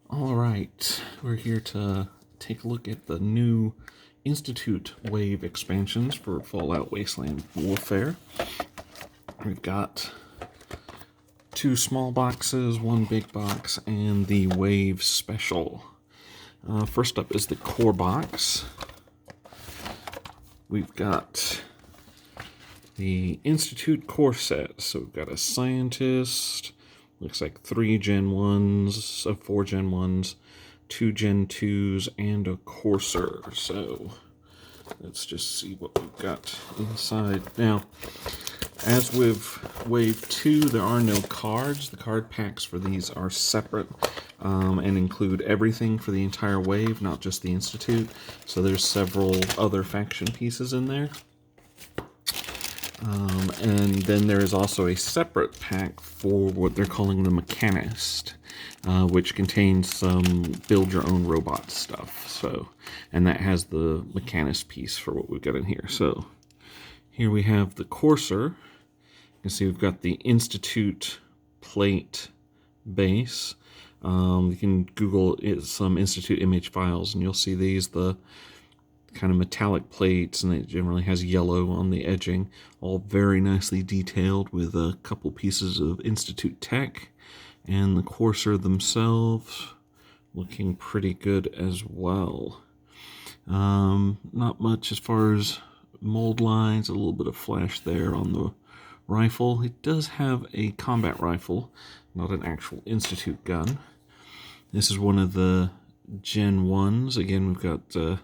All right, we're here to take a look at the new Institute Wave expansions for Fallout Wasteland Warfare. We've got two small boxes, one big box, and the Wave Special. First up is the core box. We've got the Institute core set. So we've got a scientist, looks like 3 Gen 1s, 4 Gen 1s, 2 Gen 2s, and a courser. So let's just see what we've got inside. Now, as with Wave 2, there are no cards. The card packs for these are separate and include everything for the entire wave, not just the Institute. So there's several other faction pieces in there. And then there is also a separate pack for what they're calling the Mechanist, which contains some build-your-own robot stuff. So, and that has the Mechanist piece for what we've got in here. So here we have the Courser. You can see we've got the Institute plate base. You can Google some Institute image files, and you'll see these, the kind of metallic plates, and it generally has yellow on the edging, all very nicely detailed with a couple pieces of Institute tech, and the Courser themselves looking pretty good as well. Not much as far as mold lines, a little bit of flash there on the rifle. It does have a combat rifle, not an actual Institute gun. This is one of the Gen 1s. Again, we've got a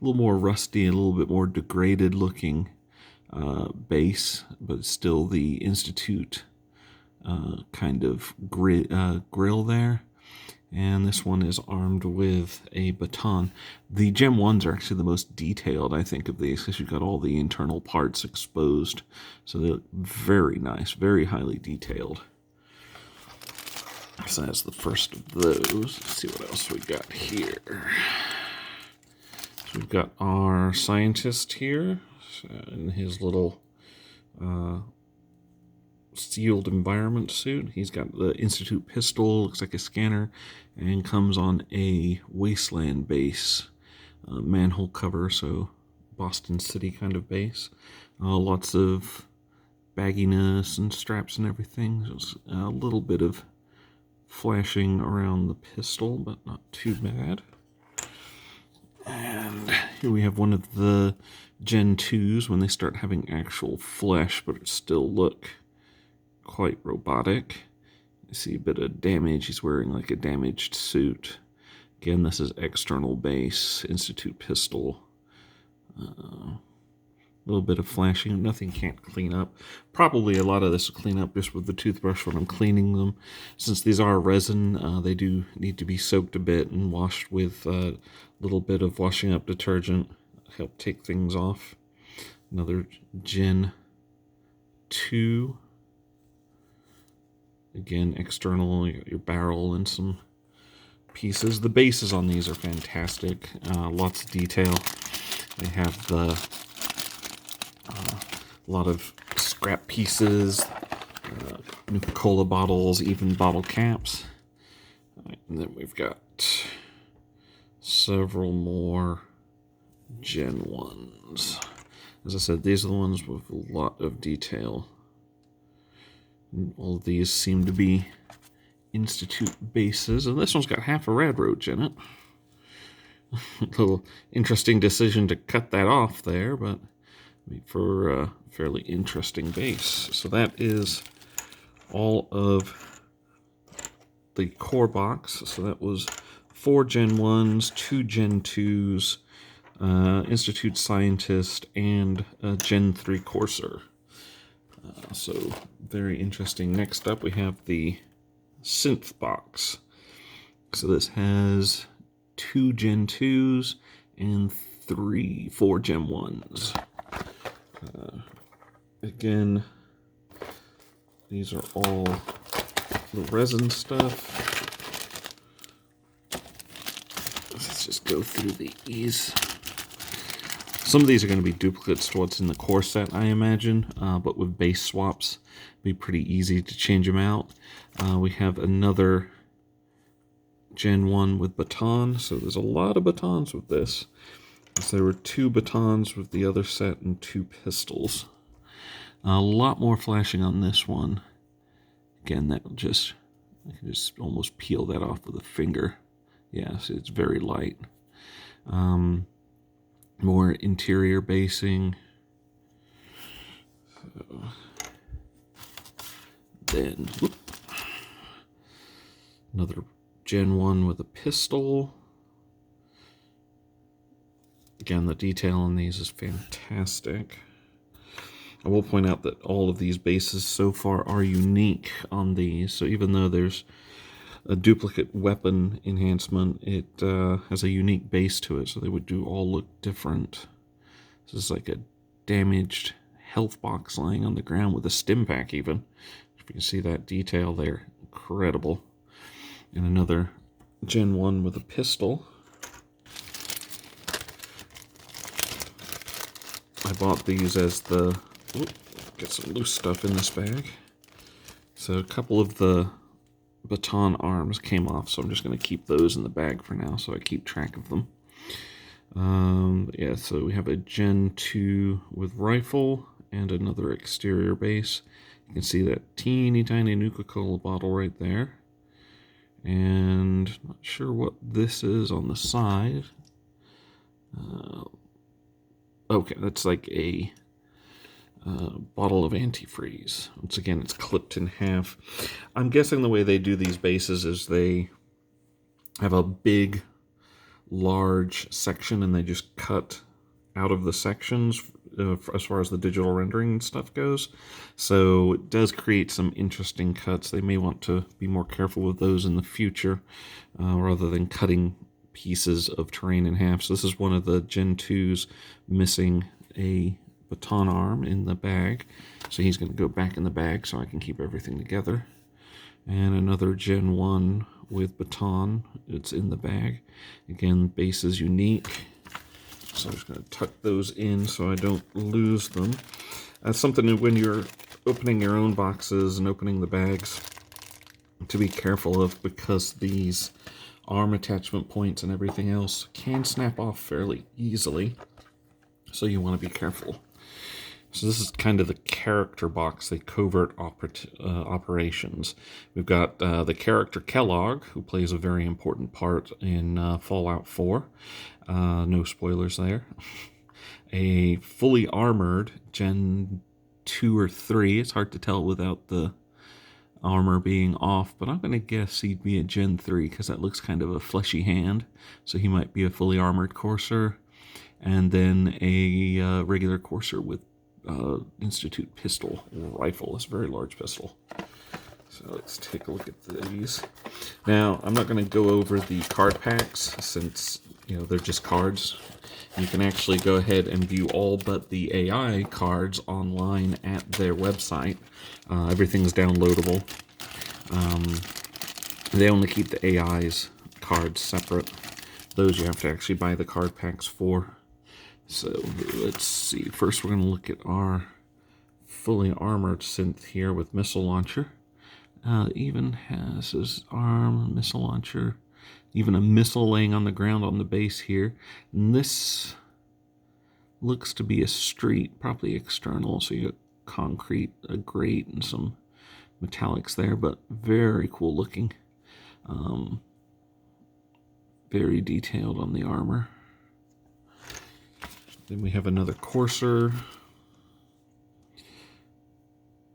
little more rusty, a little bit more degraded looking base, but still the Institute kind of grill there. And this one is armed with a baton. The Gen 1s are actually the most detailed, I think, of these, because you've got all the internal parts exposed. So they look very nice, very highly detailed. So that's the first of those. Let's see what else we got here. So we've got our scientist here in his little sealed environment suit. He's got the Institute pistol, looks like a scanner, and comes on a Wasteland base. Manhole cover, so Boston City kind of base. Lots of bagginess and straps and everything. Just a little bit of flashing around the pistol, but not too bad. And here we have one of the Gen 2s when they start having actual flesh, but it still look quite robotic. You see a bit of damage. He's wearing like a damaged suit. Again, this is external base, Institute pistol. A little bit of flashing. Nothing can't clean up. Probably a lot of this will clean up just with the toothbrush when I'm cleaning them. Since these are resin, they do need to be soaked a bit and washed with a little bit of washing up detergent. Help take things off. Another Gen 2. Again, external, your barrel and some pieces. The bases on these are fantastic. Lots of detail. They have the a lot of scrap pieces, Nuka-Cola bottles, even bottle caps. Right, and then we've got several more Gen 1s. As I said, these are the ones with a lot of detail. And all of these seem to be Institute bases, and this one's got half a rad roach in it. A little interesting decision to cut that off there, but for a fairly interesting base. So that is all of the core box. So that was 4 Gen 1s, 2 Gen 2s, Institute Scientist, and a Gen 3 Courser. So very interesting. Next up we have the Synth box. So this has 2 Gen 2s and 4 Gen 1s. Again, these are all the resin stuff. Let's just go through these. Some of these are going to be duplicates to what's in the core set, I imagine, but with base swaps, it'd be pretty easy to change them out. We have another Gen 1 with baton, so there's a lot of batons with this. So there were 2 batons with the other set and 2 pistols. A lot more flashing on this one. Again, I can just almost peel that off with a finger. Yes, it's very light. More interior basing. So, then, another Gen 1 with a pistol. Again, the detail on these is fantastic. I will point out that all of these bases so far are unique on these. So even though there's a duplicate weapon enhancement, it has a unique base to it. So they would all look different. This is like a damaged health box lying on the ground with a stim pack even. If you can see that detail there, incredible. And another Gen 1 with a pistol. I bought these as the... get some loose stuff in this bag. So a couple of the baton arms came off, so I'm just going to keep those in the bag for now so I keep track of them. Yeah, so we have a Gen 2 with rifle and another exterior base. You can see that teeny tiny Nuka-Cola bottle right there. And not sure what this is on the side. Okay, that's like a bottle of antifreeze. Once again, it's clipped in half. I'm guessing the way they do these bases is they have a big, large section and they just cut out of the sections as far as the digital rendering and stuff goes. So it does create some interesting cuts. They may want to be more careful with those in the future rather than cutting pieces of terrain in half. So this is one of the Gen 2s missing a baton arm in the bag. So he's going to go back in the bag so I can keep everything together. And another Gen 1 with baton. It's in the bag. Again, base is unique. So I'm just going to tuck those in so I don't lose them. That's something that when you're opening your own boxes and opening the bags to be careful of, because these arm attachment points and everything else can snap off fairly easily. So you want to be careful. So this is kind of the character box, the covert operations. We've got the character Kellogg, who plays a very important part in Fallout 4. No spoilers there. A fully armored Gen 2 or 3. It's hard to tell without the armor being off, but I'm going to guess he'd be a Gen 3 because that looks kind of a fleshy hand. So he might be a fully armored Courser. And then a regular Courser with Institute pistol or rifle. It's a very large pistol. So let's take a look at these. Now, I'm not going to go over the card packs since, they're just cards. You can actually go ahead and view all but the AI cards online at their website. Everything's downloadable. They only keep the AI's cards separate. Those you have to actually buy the card packs for. So let's see. First, we're going to look at our fully armored synth here with missile launcher. Even has his arm, missile launcher, even a missile laying on the ground on the base here. And this looks to be a street, probably external. So you got concrete, a grate, and some metallics there, but very cool looking. Very detailed on the armor. Then we have another Courser.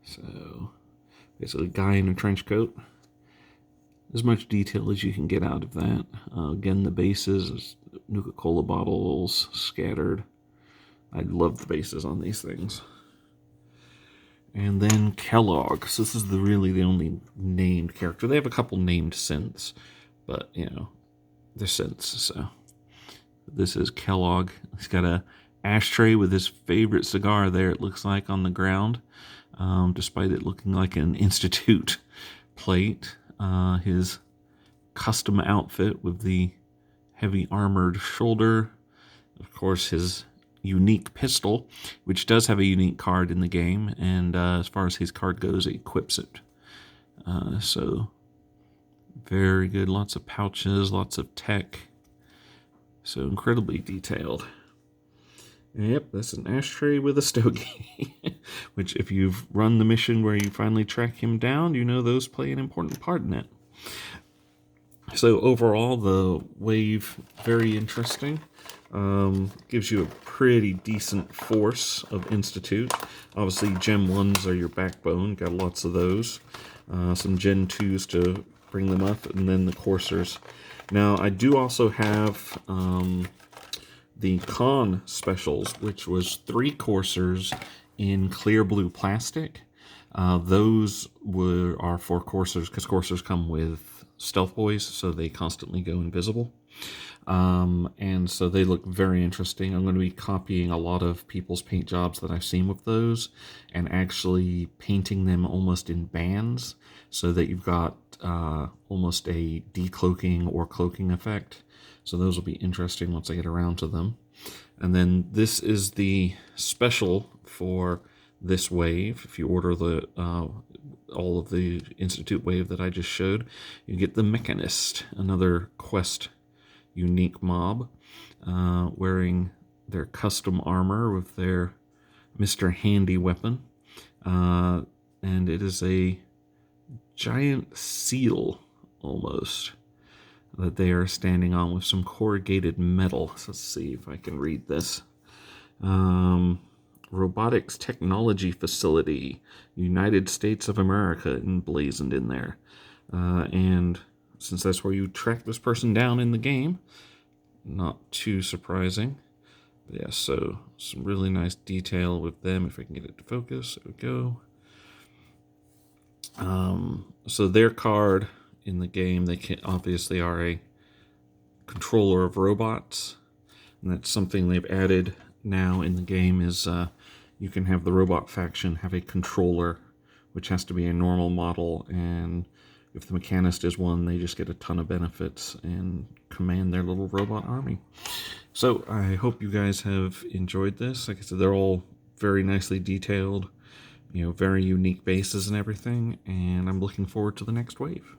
So, basically a guy in a trench coat. As much detail as you can get out of that. Again, the bases, Nuka-Cola bottles scattered. I love the bases on these things. And then Kellogg. So this is really the only named character. They have a couple named synths, but, they're synths, so. This is Kellogg. He's got a ashtray with his favorite cigar there, it looks like, on the ground, despite it looking like an Institute plate. His custom outfit with the heavy armored shoulder. Of course, his unique pistol, which does have a unique card in the game, and as far as his card goes, it equips it. So, Very good. Lots of pouches, lots of tech. So incredibly detailed. Yep, that's an ashtray with a stogie. Which, if you've run the mission where you finally track him down, you know those play an important part in it. So overall, the wave, very interesting. Gives you a pretty decent force of Institute. Obviously, Gen 1s are your backbone. Got lots of those. Some Gen 2s to bring them up, and then the coursers. Now, I do also have the Con specials, which was 3 coursers in clear blue plastic. Those are for coursers, because coursers come with stealth boys, so they constantly go invisible. And so they look very interesting. I'm going to be copying a lot of people's paint jobs that I've seen with those and actually painting them almost in bands so that you've got almost a decloaking or cloaking effect. So those will be interesting once I get around to them. And then this is the special for this wave. If you order the all of the Institute wave that I just showed, you get the Mechanist, another quest unique mob, wearing their custom armor with their Mr. Handy weapon. And it is a giant seal, almost, that they are standing on with some corrugated metal. So let's see if I can read this. Robotics Technology Facility, United States of America, emblazoned in there. And since that's where you track this person down in the game, not too surprising. But yeah, so some really nice detail with them. If I can get it to focus, there we go. So their card in the game, they obviously are a controller of robots, and that's something they've added now in the game is you can have the robot faction have a controller, which has to be a normal model, and if the Mechanist is one, they just get a ton of benefits and command their little robot army. So I hope you guys have enjoyed this. Like I said, they're all very nicely detailed, very unique bases and everything, and I'm looking forward to the next wave.